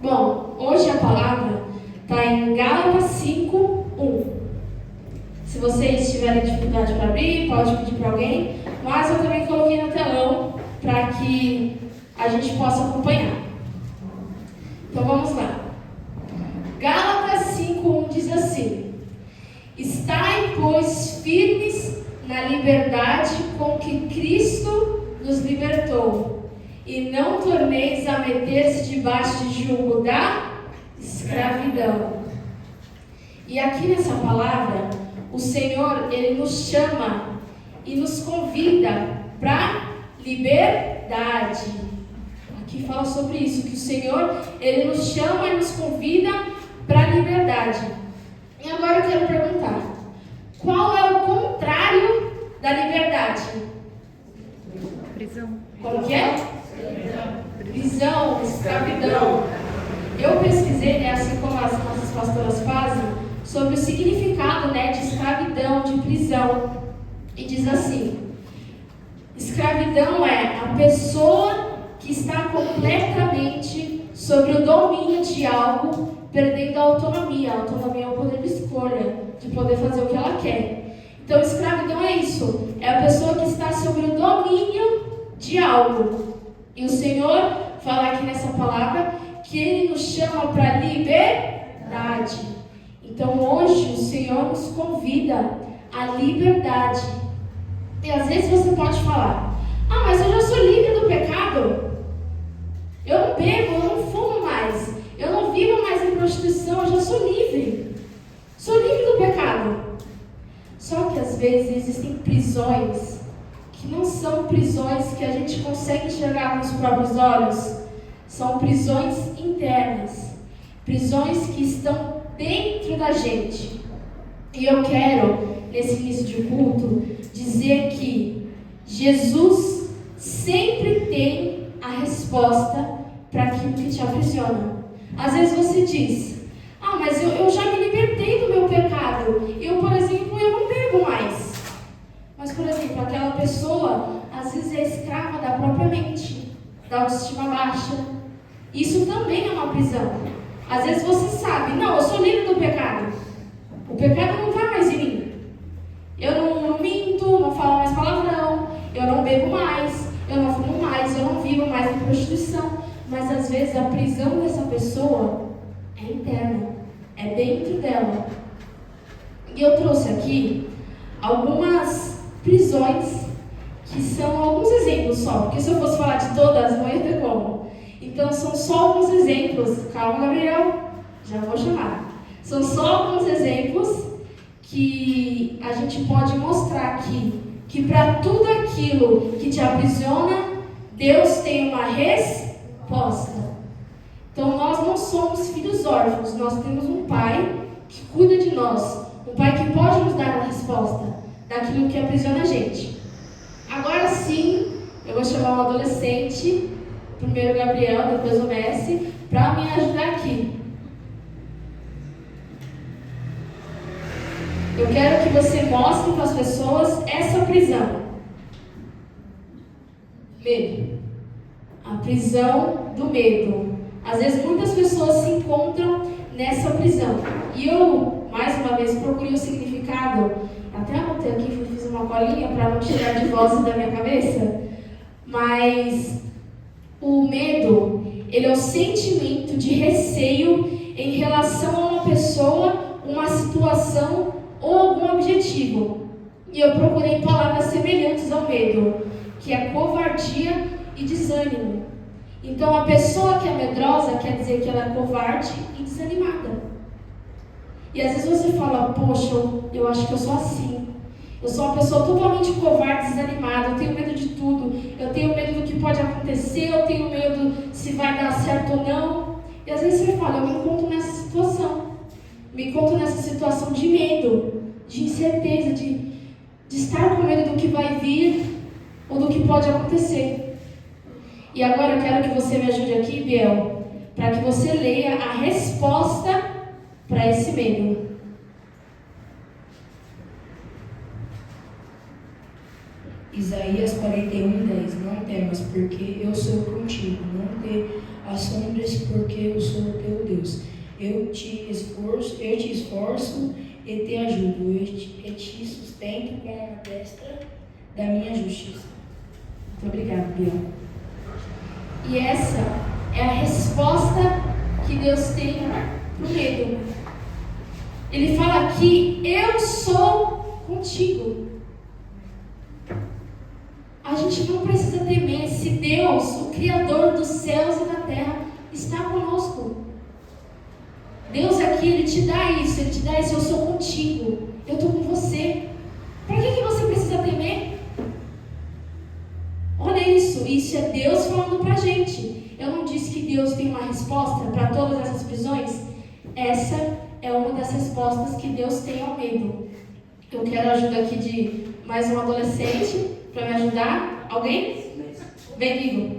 Bom, hoje a palavra está em Gálatas 5:1. Se vocês tiverem dificuldade para abrir, pode pedir para alguém, mas eu também coloquei no telão para que a gente possa acompanhar. Então vamos lá. Gálatas 5:1 diz assim: Estai, pois, firmes na liberdade com que Cristo nos libertou, e não torneis a meter-se debaixo de jugo da escravidão. E aqui nessa palavra, o Senhor, Ele nos chama e nos convida para liberdade. Aqui fala sobre isso, que o Senhor, Ele nos chama e nos convida para a liberdade. E agora eu quero perguntar, qual é o contrário da liberdade? Prisão. Como que é? Prisão, escravidão. Eu pesquisei, assim como as nossas pastoras fazem, sobre o significado, de escravidão, de prisão. E diz assim: escravidão é a pessoa que está completamente sobre o domínio de algo, perdendo a autonomia. A autonomia é o poder de escolha, de poder fazer o que ela quer. Então, escravidão é isso. É a pessoa que está sobre o domínio de algo. E o Senhor fala aqui nessa palavra que Ele nos chama para a liberdade. Então, hoje, o Senhor nos convida à liberdade. E às vezes você pode falar: ah, mas eu já sou livre do pecado. Eu não bebo, eu não fumo mais. Eu não vivo mais em prostituição, eu já sou livre. Sou livre do pecado. Só que às vezes existem prisões que não são prisões que a gente consegue enxergar com os próprios olhos. São prisões internas. Prisões que estão dentro da gente. E eu quero, nesse início de culto, dizer que Jesus sempre tem a resposta para aquilo que te aprisiona. Às vezes você diz: ah, mas eu já me libertei do meu pecado. Eu, por exemplo, eu não bebo mais. Mas, por exemplo, aquela pessoa, às vezes é escrava da própria mente, da autoestima baixa. Isso também é uma prisão. Às vezes você sabe: não, eu sou livre do pecado. O pecado não está mais em mim. Eu não minto, não falo mais palavrão, eu não bebo mais, eu não fumo mais, eu não vivo mais em prostituição. Mas às vezes a prisão dessa pessoa é interna, é dentro dela. E eu trouxe aqui algumas prisões que são alguns exemplos só, porque se eu fosse falar de todas, não ia ter como. Então são só alguns exemplos. Calma, Gabriel, já vou chamar. São só alguns exemplos que a gente pode mostrar aqui, que para tudo aquilo que te aprisiona, Deus tem uma resposta. Então nós não somos filhos órfãos, nós temos um Pai que cuida de nós, um Pai que pode nos dar a resposta daquilo que aprisiona a gente. Agora sim, eu vou chamar um adolescente, primeiro o Gabriel, depois o Messi, para me ajudar aqui. Eu quero que você mostre para as pessoas essa prisão. Medo. A prisão do medo. Às vezes muitas pessoas se encontram nessa prisão. E eu, mais uma vez, procurei o significado. Até anotei aqui, fiz uma colinha para não tirar de voz da minha cabeça. Mas o medo, ele é o sentimento de receio em relação a uma pessoa, uma situação ou algum objetivo. E eu procurei palavras semelhantes ao medo, que é covardia e desânimo. Então a pessoa que é medrosa quer dizer que ela é covarde e desanimada. E às vezes você fala: poxa, eu acho que eu sou assim. Eu sou uma pessoa totalmente covarde, desanimada, eu tenho medo de tudo, eu tenho medo do que pode acontecer, eu tenho medo se vai dar certo ou não. E às vezes você fala: eu me encontro nessa situação. Me encontro nessa situação de medo, de incerteza, de estar com medo do que vai vir ou do que pode acontecer. E agora eu quero que você me ajude aqui, Biel, para que você leia a resposta para esse medo. Isaías 41:10. Não temas, porque eu sou contigo. Não te Assombra-se, porque eu sou teu Deus. Eu te esforço e te ajudo. Eu te sustento com a destra da minha justiça. Muito obrigada, Biel. E essa é a resposta que Deus tem para o medo. Ele fala aqui: eu sou contigo. A gente não precisa temer se Deus, o Criador dos céus e da terra, está conosco. Deus aqui, Ele te dá isso, eu sou contigo, eu estou com você. Para que você precisa temer? Olha isso é Deus falando para a gente. Eu não disse que Deus tem uma resposta para todas essas prisões? Essa é uma das respostas que Deus tem ao medo. Eu quero a ajuda aqui de mais um adolescente para me ajudar. Alguém? Vem, Igor.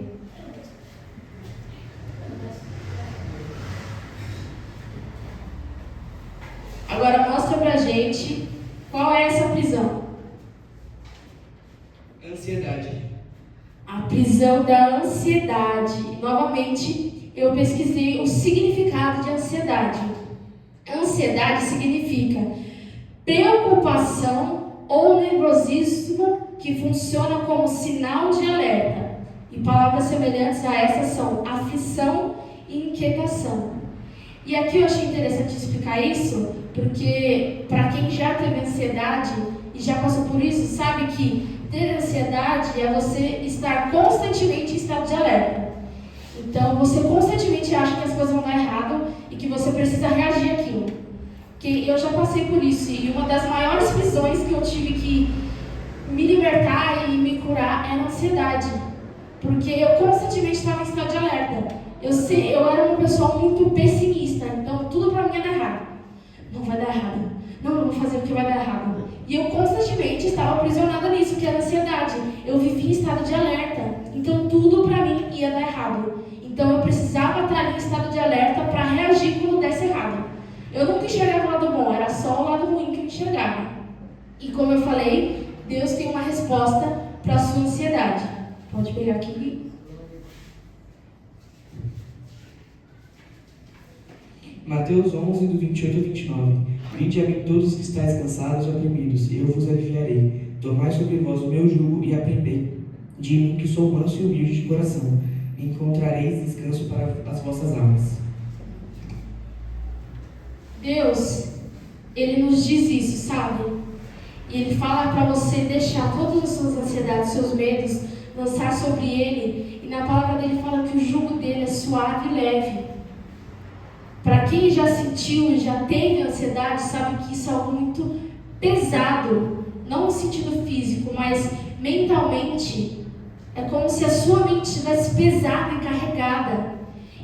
Agora mostra pra gente qual é essa prisão. Ansiedade. A prisão da ansiedade. Novamente, eu pesquisei o significado de ansiedade. Ansiedade significa preocupação ou nervosismo que funciona como sinal de alerta. E palavras semelhantes a essas são aflição e inquietação. E aqui eu achei interessante explicar isso, porque para quem já teve ansiedade e já passou por isso, sabe que ter ansiedade é você estar constantemente em estado de alerta. Então você constantemente acha que as coisas vão dar errado e que você precisa reagir àquilo. Que eu já passei por isso, e uma das maiores prisões que eu tive que me libertar e me curar era a ansiedade, porque eu constantemente estava em estado de alerta. Eu era uma pessoa muito pessimista, então tudo para mim ia dar errado. Não vai dar errado, não vou fazer porque vai dar errado. E eu constantemente estava aprisionada nisso, que era a ansiedade. Eu vivia em estado de alerta, então tudo para mim ia dar errado. Então eu precisava estar em estado de alerta para reagir quando desse errado. Eu nunca enxergava o lado bom, era só o lado ruim que eu enxergava. E como eu falei, Deus tem uma resposta para a sua ansiedade. Pode pegar aqui. Mateus 11, do 28 ao 29. Vinde a mim todos que estáis cansados e oprimidos, e eu vos aliviarei. Tomai sobre vós o meu jugo e aprendei de mim, que sou manso e humilde de coração. E encontrareis descanso para as vossas almas. Deus, Ele nos diz isso, sabe? E Ele fala para você deixar todas as suas ansiedades, seus medos, lançar sobre Ele. E na palavra dele fala que o jugo dele é suave e leve. Para quem já sentiu e já teve ansiedade, sabe que isso é algo muito pesado. Não no sentido físico, mas mentalmente. É como se a sua mente estivesse pesada e carregada.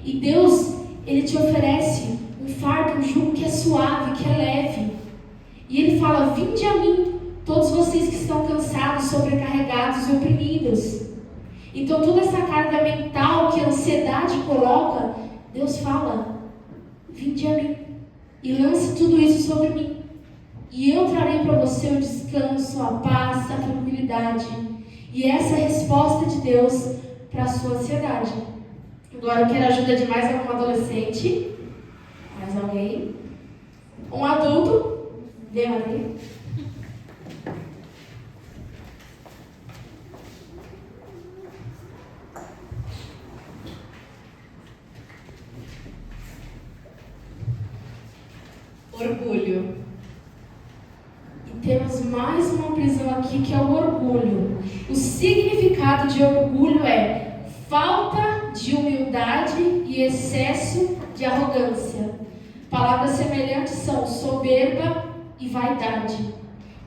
E Deus, Ele te oferece um fardo, um jugo que é suave, que é leve. E Ele fala: vinde a mim, todos vocês que estão cansados, sobrecarregados e oprimidos. Então toda essa carga mental que a ansiedade coloca, Deus fala: vinde a mim e lance tudo isso sobre mim. E eu trarei para você o descanso, a paz, a tranquilidade. E essa é a resposta de Deus para a sua ansiedade. Agora eu quero a ajuda de mais algum adolescente. Mais alguém? Um adulto? Vem, Maria. Orgulho. E temos mais uma prisão aqui, que é o orgulho. O significado de orgulho é falta de humildade e excesso de arrogância. Palavras semelhantes são soberba e vaidade.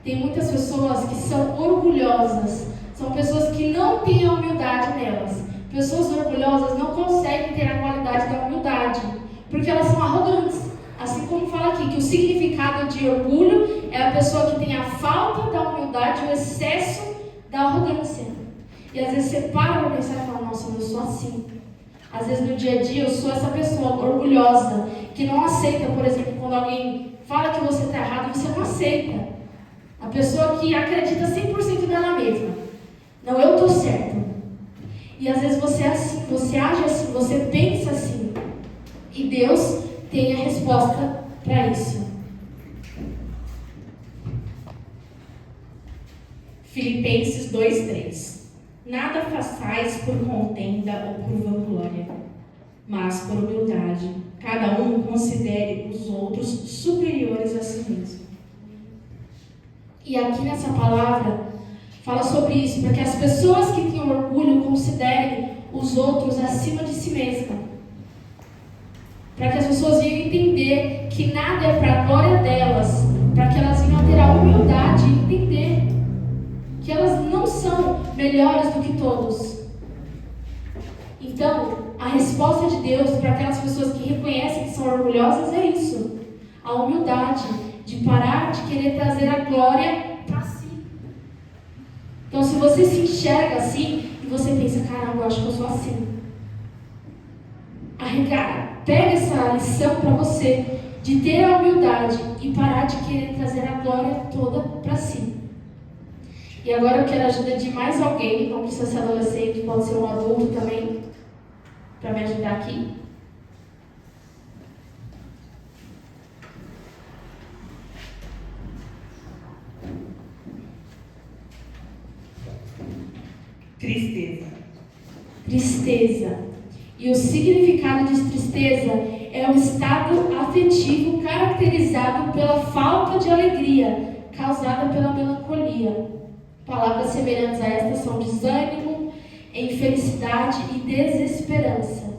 Tem muitas pessoas que são orgulhosas, são pessoas que não têm a humildade nelas. Pessoas orgulhosas não conseguem ter a qualidade da humildade, porque elas são arrogantes. Assim como fala aqui, que o significado de orgulho é a pessoa que tem a falta da humildade, o excesso da arrogância. E às vezes você para para pensar e fala: nossa, eu sou assim. Às vezes no dia a dia eu sou essa pessoa orgulhosa, que não aceita, por exemplo, quando alguém fala que você está errado, você não aceita. A pessoa que acredita 100% nela mesma. Não, eu estou certo. E às vezes você é assim, você age assim, você pensa assim. E Deus tem a resposta para isso. Filipenses 2:3. Nada façais por contenda ou por vanglória, mas por humildade. Cada um considere os outros superiores a si mesmo. E aqui nessa palavra fala sobre isso, para que as pessoas que têm orgulho considerem os outros acima de si mesmas. Para que as pessoas venham entender que nada é para a glória delas, para que elas venham ter a humildade e entender que elas não são melhores do que todos. Então, a resposta de Deus para aquelas pessoas que reconhecem que são orgulhosas é isso: a humildade, de parar de querer trazer a glória para si. Então, se você se enxerga assim e você pensa, caramba, eu acho que eu sou assim, pega essa lição para você de ter a humildade e parar de querer trazer a glória toda para si. E agora eu quero a ajuda de mais alguém, não precisa ser adolescente, pode ser um adulto também, para me ajudar aqui. Tristeza. E o significado de tristeza é um estado afetivo caracterizado pela falta de alegria, causada pela melancolia. Palavras semelhantes a estas são desânimo, infelicidade e desesperança.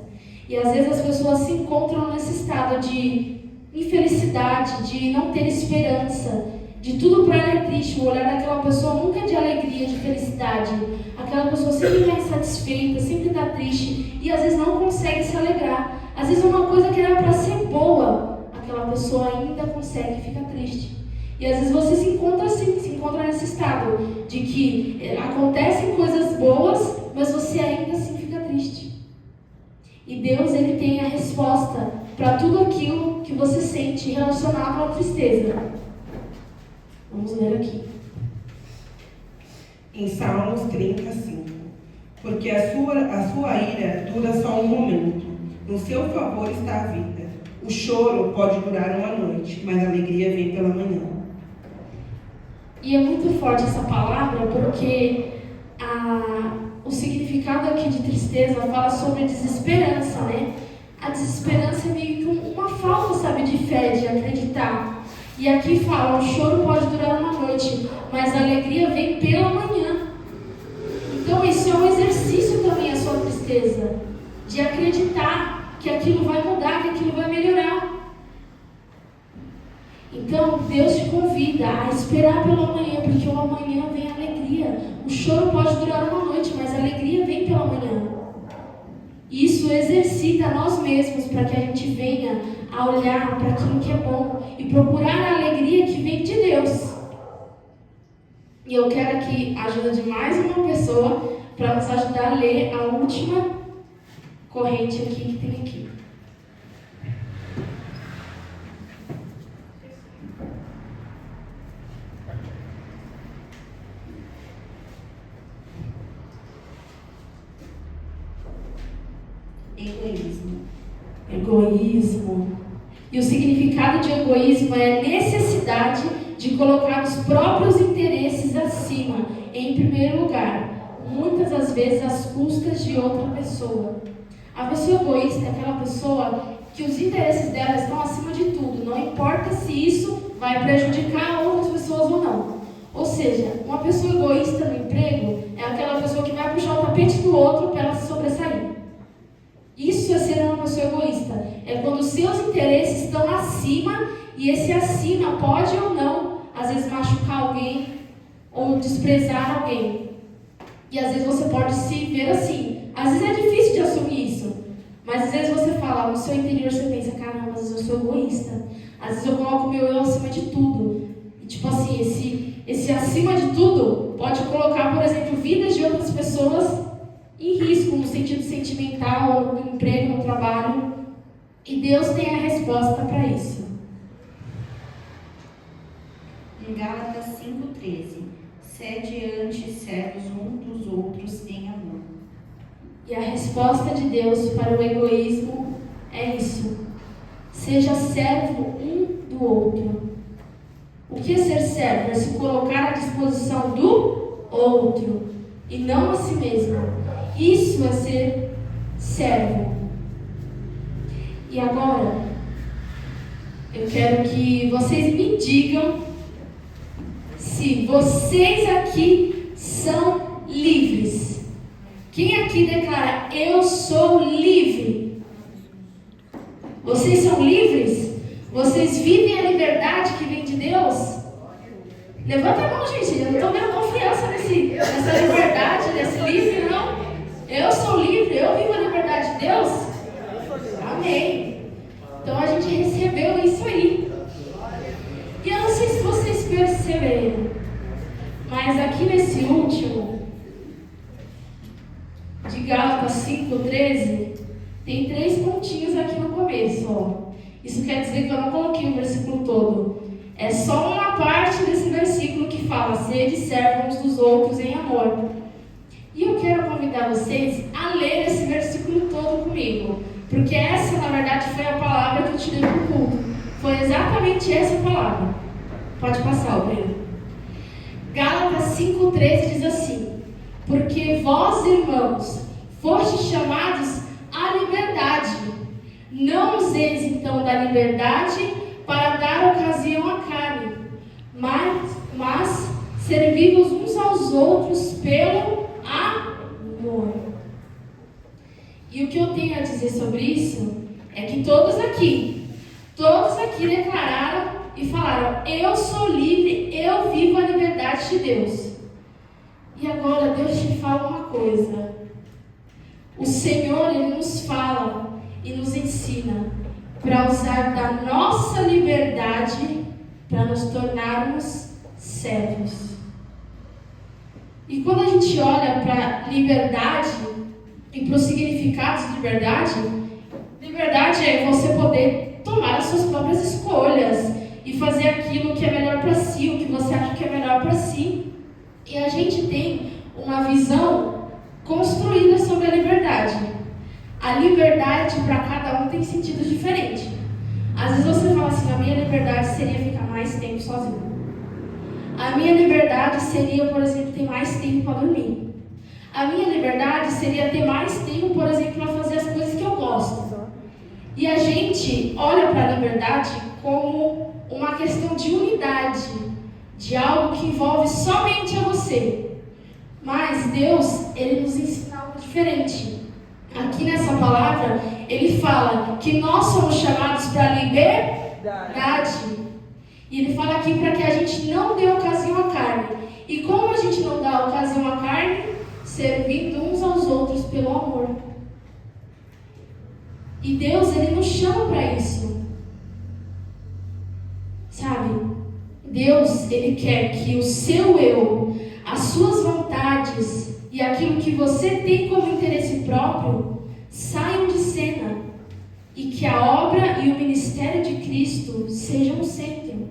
E às vezes as pessoas se encontram nesse estado de infelicidade, de não ter esperança, de tudo para ela é triste. O olhar daquela pessoa nunca é de alegria, de felicidade. Aquela pessoa sempre está insatisfeita, sempre está triste e às vezes não consegue se alegrar. Às vezes uma coisa que era para ser boa, aquela pessoa ainda consegue e fica triste. E às vezes você se encontra assim, se encontra nesse estado de que acontecem coisas boas, mas você ainda assim fica triste. E Deus, Ele tem a resposta para tudo aquilo que você sente relacionado à tristeza. Vamos ler aqui. Em Salmos 35. Porque a sua ira dura só um momento. No seu favor está a vida. O choro pode durar uma noite, mas a alegria vem pela manhã. E é muito forte essa palavra, porque o significado aqui de tristeza fala sobre desesperança, né? A desesperança é meio que uma falta, sabe, de fé, de acreditar. E aqui fala, o choro pode durar uma noite, mas a alegria vem pela manhã. Então isso é um exercício também, a sua tristeza, de acreditar que aquilo vai mudar, que aquilo vai melhorar. Então Deus te convida a esperar pela manhã, porque o amanhã vem a alegria. O choro pode durar uma noite, mas a alegria vem pela manhã. E isso exercita nós mesmos para que a gente venha a olhar para aquilo que é bom e procurar a alegria que vem de Deus. E eu quero aqui a ajuda de mais uma pessoa para nos ajudar a ler a última corrente aqui que tem aqui. Egoísmo. E o significado de egoísmo é a necessidade de colocar os próprios interesses acima, em primeiro lugar, muitas das vezes às custas de outra pessoa. A pessoa egoísta é aquela pessoa que os interesses dela estão acima de tudo, não importa se isso vai prejudicar outras pessoas ou não. Ou seja, uma pessoa egoísta no emprego é aquela pessoa que vai puxar o tapete do outro para ela se sobressair. Isso é ser uma pessoa egoísta. É quando os seus interesses estão acima e esse acima pode ou não, às vezes, machucar alguém ou desprezar alguém. E às vezes você pode se ver assim. Às vezes é difícil de assumir isso. Mas às vezes você fala, no seu interior você pensa, caramba, às vezes eu sou egoísta. Às vezes eu coloco o meu eu acima de tudo. E tipo assim, esse acima de tudo pode colocar, por exemplo, vidas de outras pessoas em risco, no sentido sentimental, no emprego, no trabalho. E Deus tem a resposta para isso. Em Gálatas 5:13, sede antes servos um dos outros em amor. E a resposta de Deus para o egoísmo é isso: seja servo um do outro. O que é ser servo? É se colocar à disposição do outro e não a si mesmo. Isso é ser servo. E agora, eu quero que vocês me digam se vocês aqui são livres. Quem aqui declara: eu sou livre? Vocês são livres? Vocês vivem a liberdade que vem de Deus? Levanta a mão, gente. Eu não estou vendo confiança nessa liberdade, nesse livre, não. Eu sou livre, eu vivo a liberdade de Deus. Amém. Então a gente recebeu isso aí. E eu não sei se vocês perceberam, mas aqui nesse último, de Gálatas 5:13, tem 3 pontinhos aqui no começo, ó. Isso quer dizer que eu não coloquei o versículo todo. É só uma parte desse versículo que fala: sede servos uns dos outros em amor. E eu quero convidar vocês a ler esse versículo todo comigo, porque essa, na verdade, foi a palavra que eu tirei do culto. Foi exatamente essa palavra. Pode passar, Breno. Gálatas 5:13 diz assim: porque vós, irmãos, fostes chamados à liberdade. Não useis então da liberdade para dar ocasião à carne, mas servi-vos uns aos outros pelo amor. E o que eu tenho a dizer sobre isso é que todos aqui declararam e falaram: eu sou livre, eu vivo a liberdade de Deus. E agora Deus te fala uma coisa: o Senhor, Ele nos fala e nos ensina para usar da nossa liberdade para nos tornarmos servos. E quando a gente olha para liberdade e para os significados de liberdade, liberdade é você poder tomar as suas próprias escolhas e fazer aquilo que é melhor para si, o que você acha que é melhor para si. E a gente tem uma visão construída sobre a liberdade. A liberdade para cada um tem sentido diferente. Às vezes você fala assim: a minha liberdade seria ficar mais tempo sozinho. A minha liberdade seria, por exemplo, ter mais tempo para dormir. A minha liberdade seria ter mais tempo, por exemplo, para fazer as coisas que eu gosto. E a gente olha para a liberdade como uma questão de unidade, de algo que envolve somente a você. Mas Deus, Ele nos ensina algo diferente. Aqui nessa palavra, Ele fala que nós somos chamados para a liberdade. E Ele fala aqui para que a gente não dê ocasião à carne. E como a gente não dá ocasião à carne? Servindo uns aos outros pelo amor. E Deus, Ele nos chama para isso. Sabe? Deus, Ele quer que o seu eu, as suas vontades e aquilo que você tem como interesse próprio saiam de cena e que a obra e o ministério de Cristo sejam o centro.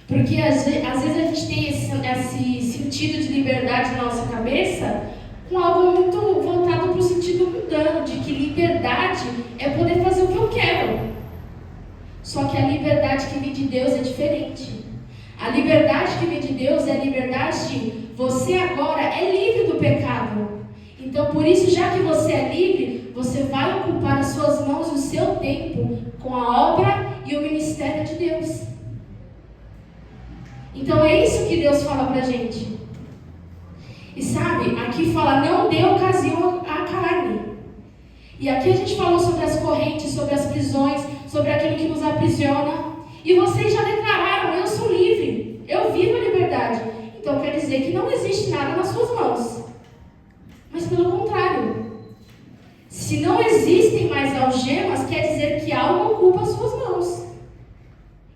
Porque às vezes a gente tem esse sentido de liberdade na nossa cabeça com algo muito voltado para o sentido mundano, de que liberdade é poder fazer o que eu quero. Só que a liberdade que vem de Deus é diferente. A liberdade que vem de Deus é a liberdade de você agora é livre do pecado. Então, por isso, já que você é livre, você vai ocupar as suas mãos e o seu tempo com a obra e o ministério de Deus. Então, é isso que Deus fala pra gente. E sabe, aqui fala: não dê ocasião à carne. E aqui a gente falou sobre as correntes, sobre as prisões, sobre aquilo que nos aprisiona. E vocês já declararam: eu sou livre, eu vivo a liberdade. Então quer dizer que não existe nada nas suas mãos. Mas pelo contrário, se não existem mais algemas, quer dizer que algo ocupa as suas mãos.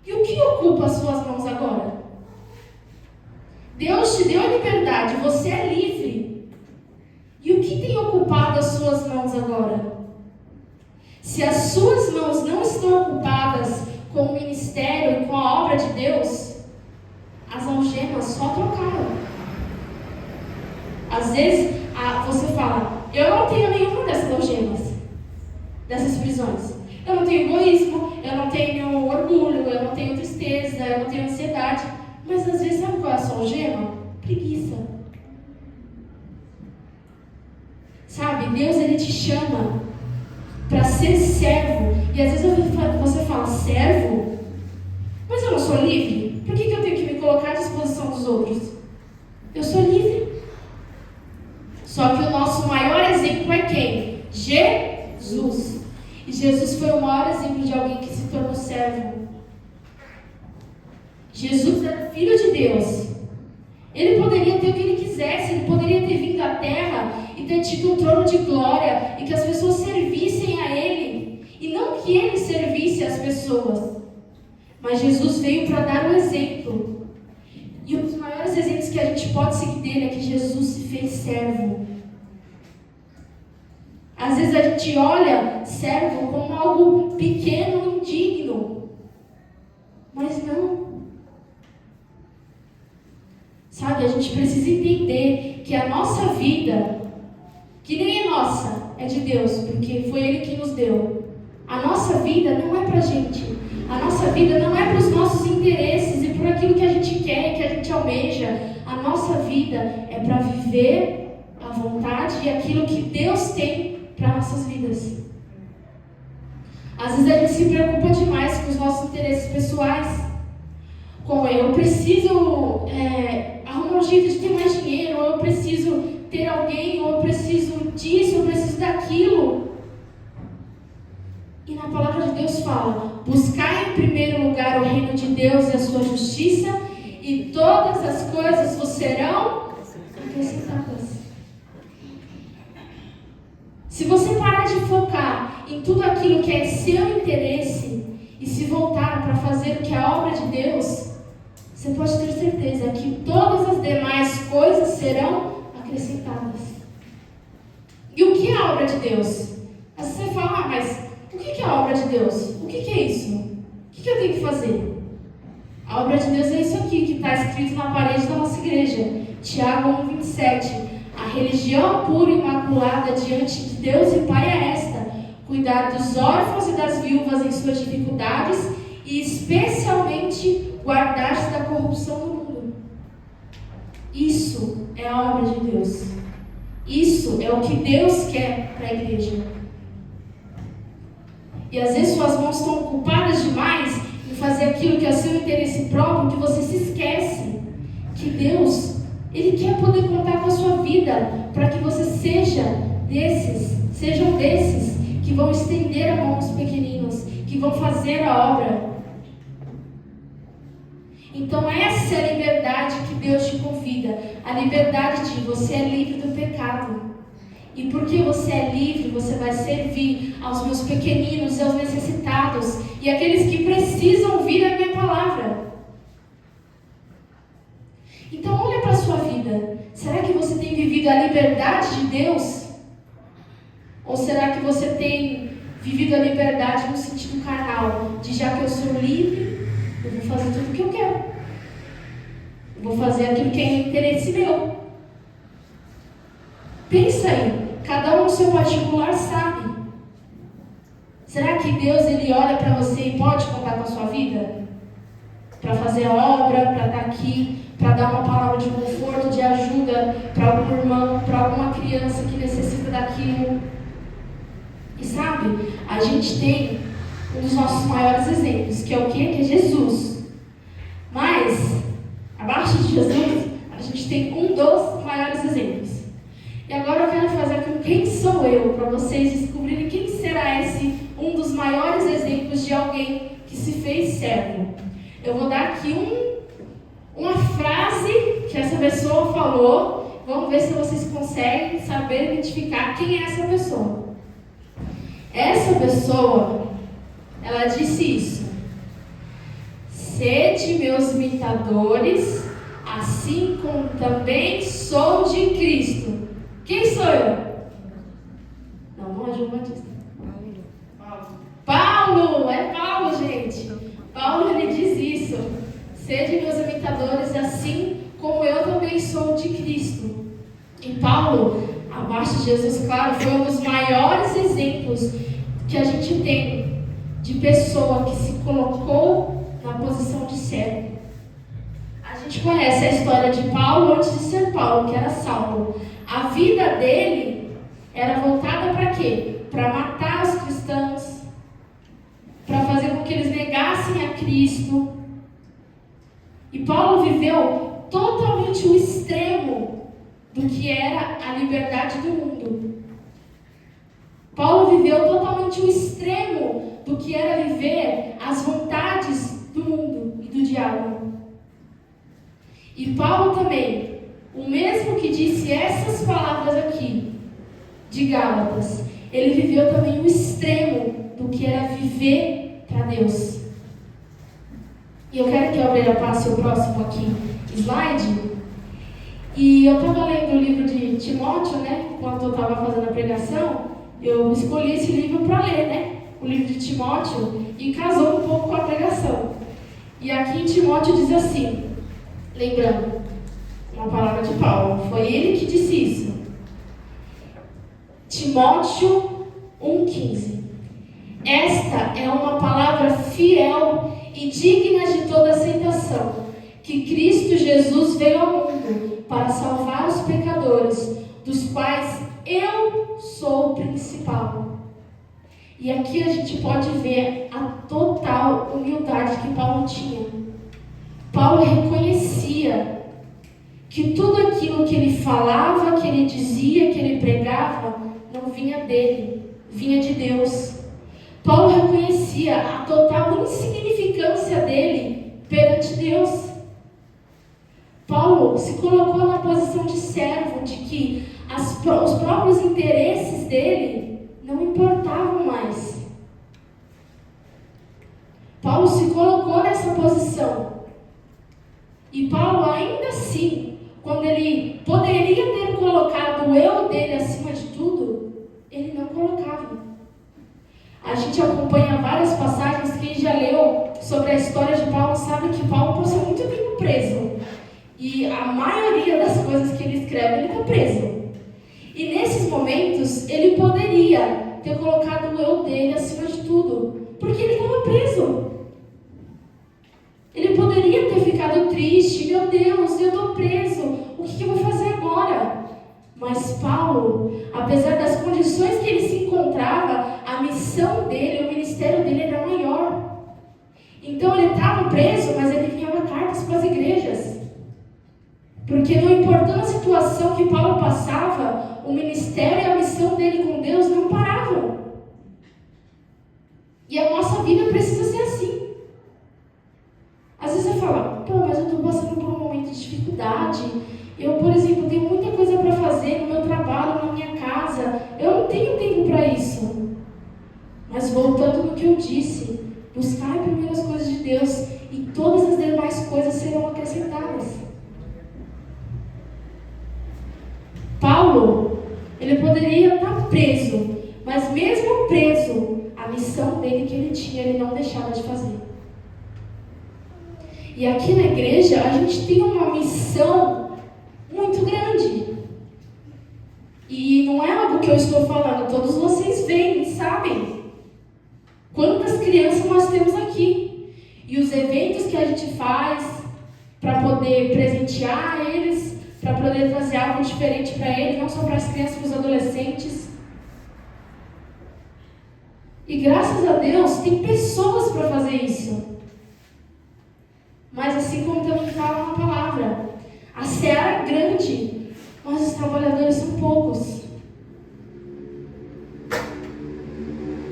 E o que ocupa as suas mãos agora? Deus te deu a liberdade, você é livre. E o que tem ocupado as suas mãos agora? Se as suas mãos não estão ocupadas com o ministério e com a obra de Deus, as algemas só trocaram. Às vezes você fala: Eu não tenho nenhuma dessas algemas, dessas prisões. Eu não tenho egoísmo, eu não tenho orgulho, eu não tenho tristeza, eu não tenho ansiedade. Mas às vezes, sabe qual é a sua algema? Preguiça. Sabe, Deus, Ele te chama para ser servo. E às vezes você fala, servo? Mas eu não sou livre? Por que eu tenho que me colocar à disposição dos outros? Eu sou livre. Só que o nosso maior exemplo é quem? Jesus. E Jesus foi o maior exemplo de alguém que se tornou servo. Jesus era filho de Deus. Ele poderia ter o que ele quisesse, ele poderia ter vindo à terra e ter tido um trono de glória e que as pessoas servissem a ele, e não que ele servisse as pessoas. Mas Jesus veio para dar um exemplo. E um dos maiores exemplos que a gente pode seguir dele é que Jesus se fez servo. Às vezes a gente olha servo como algo pequeno, indigno. Mas não. Sabe, a gente precisa entender que a nossa vida, que nem é nossa, é de Deus, porque foi Ele que nos deu. A nossa vida não é pra gente. A nossa vida não é para os nossos interesses e por aquilo que a gente quer, que a gente almeja. A nossa vida é para viver a vontade e aquilo que Deus tem para nossas vidas. Às vezes a gente se preocupa demais com os nossos interesses pessoais. Como eu preciso arrumar um jeito de ter mais dinheiro, ou eu preciso ter alguém, ou eu preciso disso, eu preciso daquilo. E na palavra de Deus fala: buscar em primeiro lugar o reino de Deus e a sua justiça, e todas as coisas vos serão acrescentadas. Se você parar de focar em tudo aquilo que é seu interesse e se voltar para fazer o que é a obra de Deus, você pode ter certeza que todas as demais coisas serão acrescentadas. E o que é a obra de Deus? Aí você fala, mas o que é a obra de Deus? O que é isso? O que eu tenho que fazer? A obra de Deus é isso aqui, que está escrito na parede da nossa igreja. Tiago 1,27. A religião pura e imaculada diante de Deus e Pai é esta: cuidar dos órfãos e das viúvas em suas dificuldades e especialmente guardar-se da corrupção do mundo. Isso é a obra de Deus. Isso é o que Deus quer para a igreja. E às vezes suas mãos estão ocupadas demais em fazer aquilo que é seu interesse próprio, que você se esquece que Deus, Ele quer poder contar com a sua vida para que você sejam desses que vão estender a mão aos pequeninos, que vão fazer a obra. Então essa é a liberdade que Deus te convida, a liberdade de você é livre do pecado. E porque você é livre, você vai servir aos meus pequeninos e aos necessitados e aqueles que precisam ouvir a minha palavra. Então olha para a sua vida. Será que você tem vivido a liberdade de Deus? Ou será que você tem vivido a liberdade no sentido carnal? De já que eu sou livre, eu vou fazer tudo o que eu quero. Eu vou fazer aquilo que é interesse meu. Pensa aí. Cada um no seu particular sabe. Será que Deus, Ele olha para você e pode contar com a sua vida? Para fazer a obra, para estar aqui, para dar uma palavra de conforto, de ajuda para algum irmão, para alguma criança que necessita daquilo. E sabe, a gente tem um dos nossos maiores exemplos, que é o quê? Que é Jesus. Mas, abaixo de Jesus, a gente tem um dos maiores exemplos. E agora eu quero fazer aqui um quem sou eu, para vocês descobrirem quem será esse um dos maiores exemplos de alguém que se fez servo. Eu vou dar aqui uma frase que essa pessoa falou. Vamos ver se vocês conseguem saber identificar quem é essa pessoa. Essa pessoa, ela disse isso: sede meus imitadores, assim como também sou de Cristo. Quem sou eu? Não é João Batista. Paulo! É Paulo, gente. Paulo, ele diz isso. Sede meus imitadores, assim como eu também sou de Cristo. E Paulo, a abaixo de Jesus, claro, foi um dos maiores exemplos que a gente tem de pessoa que se colocou na posição de servo. A gente conhece a história de Paulo antes de ser Paulo, que era Saulo. A vida dele era voltada para quê? Para matar os cristãos, para fazer com que eles negassem a Cristo. E Paulo viveu totalmente o extremo do que era a liberdade do mundo. Paulo viveu totalmente o extremo do que era viver as vontades do mundo e do diabo. E Paulo também, o mesmo que disse essas palavras aqui, de Gálatas, ele viveu também o extremo do que era viver para Deus. E eu quero que a Obreira passe o próximo aqui, slide. E eu estava lendo o livro de Timóteo, né? Enquanto eu estava fazendo a pregação, eu escolhi esse livro para ler, né? O livro de Timóteo, e casou um pouco com a pregação. E aqui em Timóteo diz assim, lembrando, uma palavra de Paulo, foi ele que disse isso. Timóteo 1,15. Esta é uma palavra fiel e digna de toda aceitação, que Cristo Jesus veio ao mundo para salvar os pecadores, dos quais eu sou o principal. E aqui a gente pode ver a total humildade que Paulo tinha. Paulo reconhecia que tudo aquilo que ele falava, que ele dizia, que ele pregava, não vinha dele, vinha de Deus. Paulo reconhecia a total insignificância dele perante Deus. Paulo se colocou na posição de servo, de que os próprios interesses dele não importavam mais. Paulo se colocou nessa posição. E Paulo, ainda assim, quando ele poderia ter colocado o eu dele acima de tudo, ele não colocava. A gente acompanha várias passagens, quem já leu sobre a história de Paulo sabe que Paulo passou muito tempo preso. E a maioria das coisas que ele escreve, ele está preso. E nesses momentos, ele poderia ter colocado o eu dele acima de tudo, porque ele estava preso. Ele poderia ter ficado triste, meu Deus, eu estou preso, o que eu vou fazer agora? Mas Paulo, apesar das condições que ele se encontrava, a missão dele, o ministério dele era maior. Então ele estava preso, mas ele enviava cartas para as igrejas. Porque não importando a situação que Paulo passava, o ministério e a missão dele com Deus não paravam. E a nossa vida precisa ser assim. Às vezes você fala, mas eu estou passando por um momento de dificuldade. Eu, por exemplo, tenho muita coisa para fazer no meu trabalho, na minha casa. Eu não tenho tempo para isso. Mas voltando no que eu disse, buscar primeiro as coisas de Deus e todas as demais coisas serão acrescentadas. Paulo, ele poderia estar preso, mas mesmo preso, a missão dele que ele tinha, ele não deixava de fazer. E aqui na igreja, a gente tem uma missão muito grande. E não é algo que eu estou falando, todos vocês veem, sabem quantas crianças nós temos aqui. E os eventos que a gente faz para poder presentear eles, para poder trazer algo diferente para eles, não só para as crianças, para os adolescentes. E graças a Deus, tem pessoas para fazer isso. Mas assim como também fala na palavra, a seara é grande, mas os trabalhadores são poucos.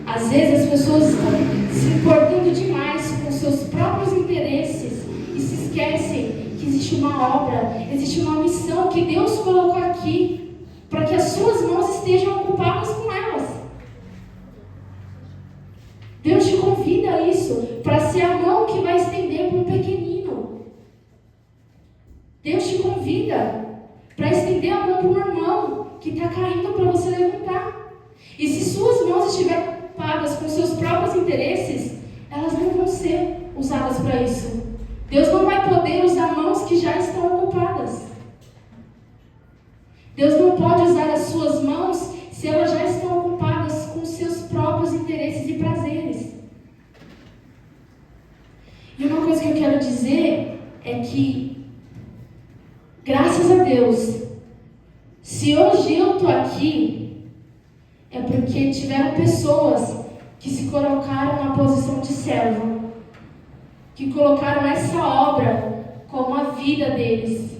Às vezes as pessoas estão se importando demais com seus próprios interesses e se esquecem que existe uma obra, existe uma missão que Deus colocou aqui para que as suas mãos estejam ocupadas com elas. Deus te convida a isso, para ser a mão que vai estender para um pequenino. Deus te convida para estender a mão para um irmão que está caindo para você levantar. E se suas mãos estiverem ocupadas com seus próprios interesses, elas não vão ser usadas para isso. Deus não vai poder usar mãos que já estão ocupadas. Deus não pode usar as suas mãos se elas já estão ocupadas com seus próprios interesses e prazeres. E uma coisa que eu quero dizer é que, graças a Deus, se hoje eu estou aqui, é porque tiveram pessoas que se colocaram na posição de servo, que colocaram essa obra como a vida deles.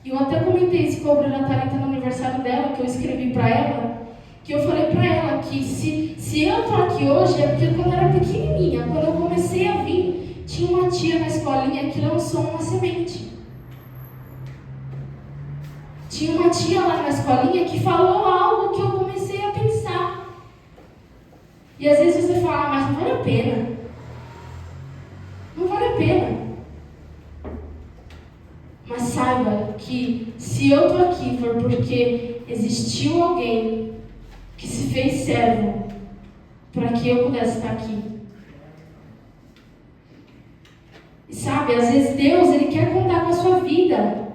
E eu até comentei isso com a Bruna Thalita no aniversário dela, que eu escrevi para ela, que eu falei para ela que se eu estou aqui hoje é porque quando eu era pequenininha, quando eu comecei a vir, tinha uma tia na escolinha que lançou uma semente. Tinha uma tia lá na escolinha que falou algo que eu comecei a pensar. E às vezes você fala, mas não vale a pena. Não vale a pena. Mas saiba que se eu estou aqui foi porque existiu alguém que se fez servo para que eu pudesse estar aqui. E sabe, às vezes Deus, Ele quer contar com a sua vida.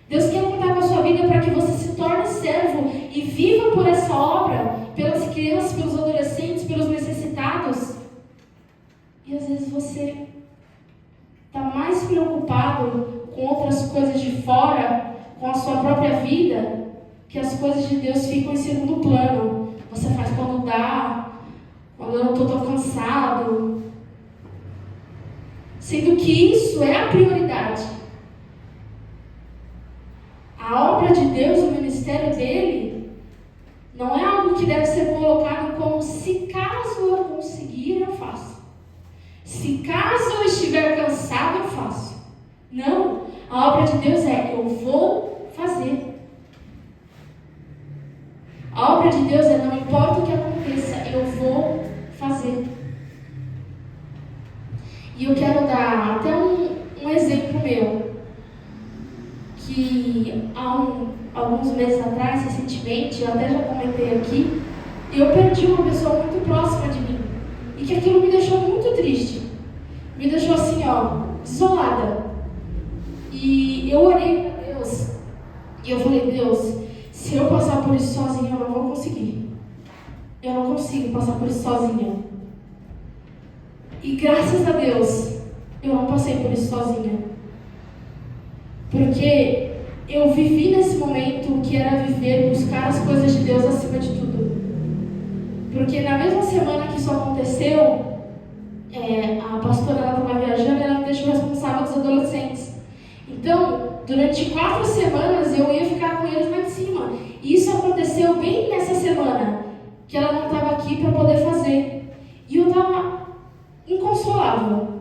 Deus quer contar com a sua vida para que você se torne servo e viva por essa obra, pelas crianças, pelos adolescentes, pelos necessitados. E às vezes você está mais preocupado com outras coisas de fora, com a sua própria vida, que as coisas de Deus ficam em segundo plano. Você faz quando dá, quando eu não estou tão cansado. Sendo que isso é a prioridade. A obra de Deus, o ministério dele, não é algo que deve ser colocado como se caso eu conseguir, eu faço. Se caso eu estiver cansado, eu faço. Não, a obra de Deus é eu vou fazer. A obra de Deus é não importa o que aconteça, eu vou fazer. E eu quero dar até um exemplo meu. Que há alguns meses atrás, recentemente, eu até já comentei aqui, eu perdi uma pessoa muito próxima de mim. E que aquilo me deixou muito triste. Me deixou assim, desolada. E eu orei para Deus. E eu falei, Deus, se eu passar por isso sozinha, eu não vou conseguir. Eu não consigo passar por isso sozinha. E graças a Deus, eu não passei por isso sozinha. Porque eu vivi nesse momento o que era viver, buscar as coisas de Deus acima de tudo. Porque na mesma semana que isso aconteceu, a pastora ela estava viajando e ela me deixou responsável dos adolescentes. Então, durante 4 semanas eu ia ficar com eles lá em cima. E isso aconteceu bem nessa semana, que ela não estava aqui para poder fazer. E eu estava inconsolável.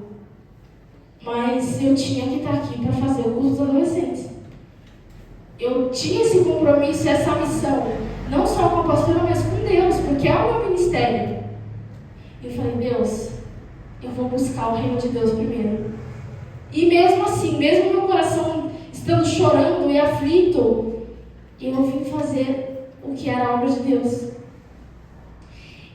Mas eu tinha que estar aqui para fazer o curso dos adolescentes. Eu tinha esse compromisso, essa missão, não só com a pastora, mas com Deus, porque é o meu ministério. Eu falei, Deus, eu vou buscar o reino de Deus primeiro. E mesmo assim, mesmo meu coração estando chorando e aflito, eu vim fazer o que era a obra de Deus.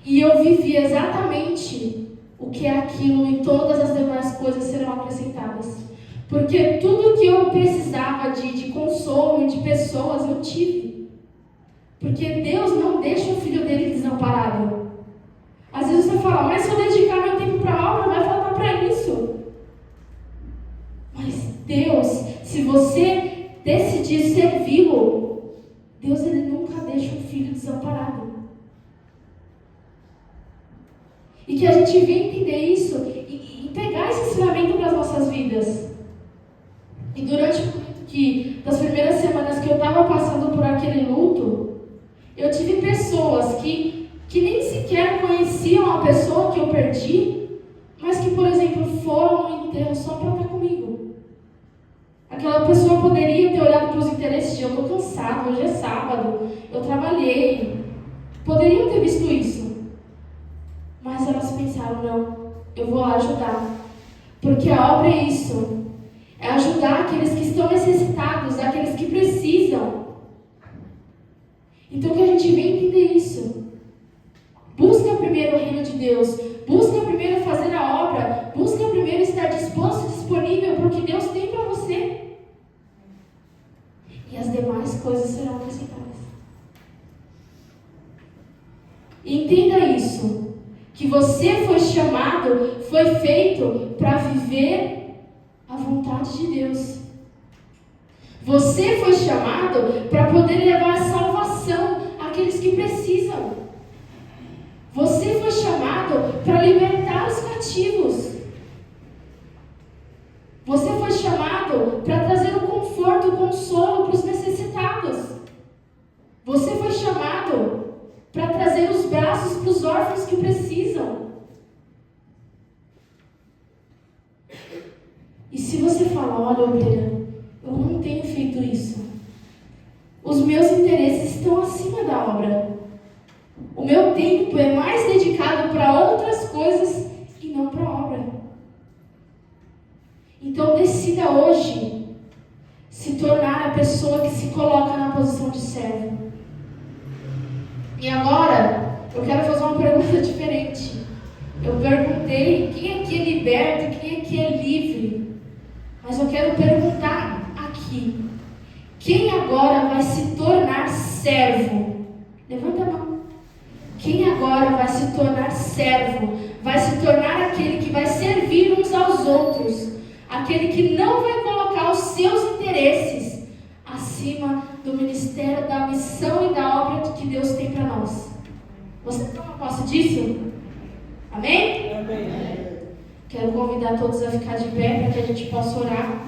E eu vivi exatamente o que é aquilo e todas as demais coisas serão acrescentadas. Porque tudo que eu precisava de consolo e de pessoas, eu tive. Porque Deus não deixa o filho dele desamparado. Às vezes você fala, mas se eu dedicar meu tempo para a obra, vai faltar para isso. Mas Deus, se você decidir servi-lo, Deus ele nunca deixa um filho desamparado. E que a gente venha entender isso e pegar esse ensinamento para as nossas vidas. E durante das primeiras semanas que eu estava passando por aquele luto, eu tive pessoas que nem sequer conheciam a pessoa que eu perdi, mas que, por exemplo, foram no enterro só para estar comigo. Aquela pessoa poderia ter olhado para os interesses de eu estou cansado, hoje é sábado, eu trabalhei. Poderiam ter visto isso. Mas elas pensaram, não, eu vou lá ajudar. Porque a obra é isso. É ajudar aqueles que estão necessitados, aqueles que precisam. Então que a gente venha entender isso. Busca primeiro o reino de Deus. Busca primeiro fazer a obra. Busca primeiro estar disposto e disponível para o que Deus tem para você. E as demais coisas serão acrescentadas. foi feito para viver a vontade de Deus. Você foi chamado para poder levar salvação àqueles que precisam. Você foi chamado para libertar os cativos. Você foi chamado para trazer o conforto, o consolo para os necessitados. Você foi chamado para trazer os braços para os órfãos que precisam. E se você fala, olha, obreira, eu não tenho feito isso. Os meus interesses estão acima da obra. O meu tempo é mais dedicado para outras coisas e não para a obra. Então decida hoje se tornar a pessoa que se coloca na posição de servo. E agora, eu quero fazer uma pergunta diferente. Eu perguntei quem aqui é liberto, quem aqui é livre. Mas eu quero perguntar aqui. Quem agora vai se tornar servo? Levanta a mão. Quem agora vai se tornar servo? Vai se tornar aquele que vai servir uns aos outros. Aquele que não vai colocar os seus interesses acima do ministério, da missão e da obra que Deus tem para nós. Você toma posse disso? Amém? Amém. Quero convidar todos a ficar de pé para que a gente possa orar.